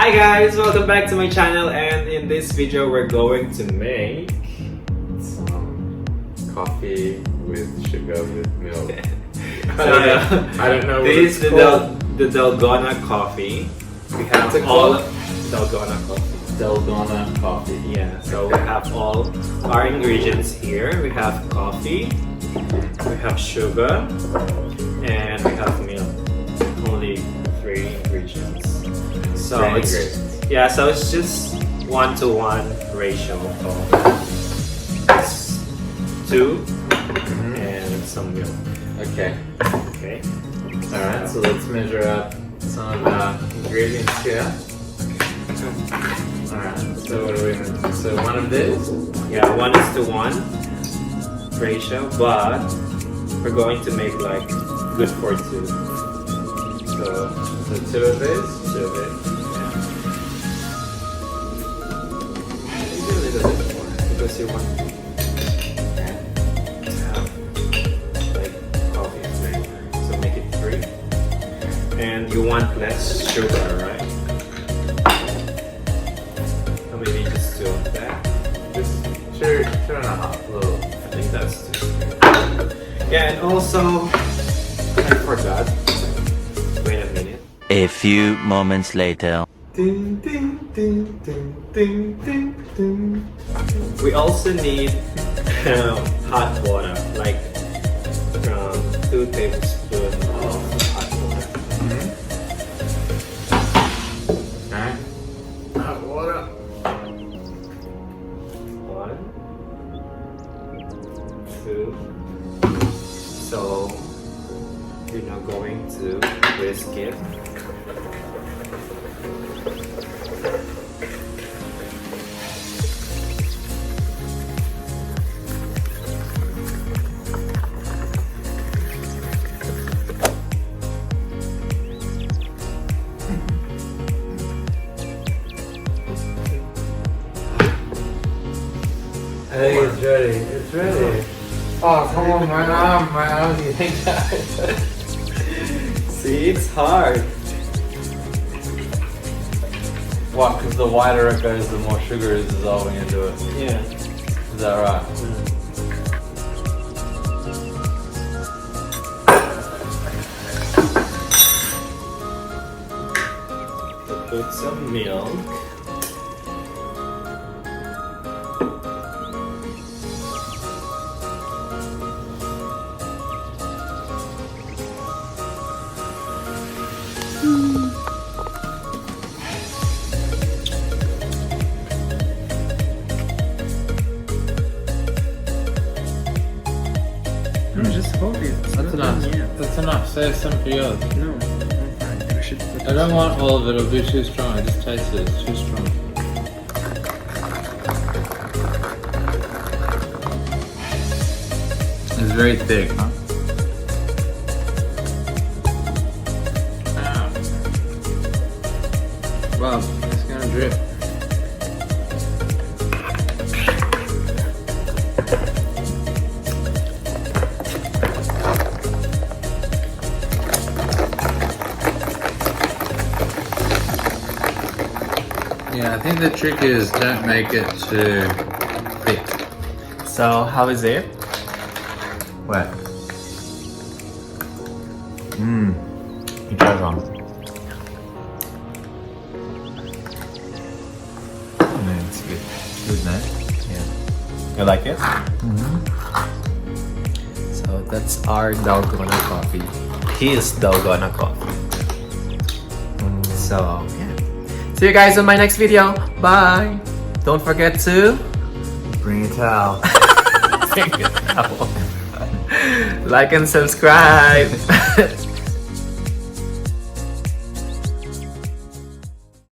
Hi guys, welcome back to my channel, and in this video we're going to make some coffee with sugar with milk. I don't know what this it's is called. the Dalgona coffee. We have What's it all called? Dalgona coffee. Dalgona coffee. Yeah, so we have all our ingredients here. We have coffee, we have sugar, and we have milk. Only 3 ingredients. So so it's just 1-to-1 ratio of this 2 and some milk. Okay. Okay. Alright, so let's measure up some of our ingredients here. Alright, so what are we going to do? So one of these? Yeah, 1:1 ratio, but we're going to make like good for 2. So 2 of these? 2 of it. Maybe a little bit more. Because you want to have like coffee flavor. So make it 3. And you want less sugar, right? So maybe just 2 of that. Just 2.5 little. I think that's 2. Yeah, and also I forgot. Wait a minute. A few moments later. Ding, ding, ding, ding, ding, ding, ding. We also need hot water, like 2 tablespoons of hot water. Alright. Hot water. 1, 2. So you're now going to whisk it. I think it's ready. It's ready. Oh, come on, my arm, you think that? See, it's hard. What? Because the wider it goes, the more sugar is dissolving into it. Yeah. Is that right? Put some milk. Just hold it. That's enough. That's enough. Save some for yours. No, I'm fine. We should put I don't want all of it. It'll be too strong. I just taste it. It's too strong. It's very thick, huh? Ah. Wow, it's gonna drip. Yeah, I think the trick is don't make it too thick. So how is it? What? You tried wrong. It's good. Good, man. Yeah. You like it? So that's our Dalgona coffee. His Dalgona coffee. So yeah. See you guys on my next video. Bye. Don't forget to Bring a towel. like and subscribe.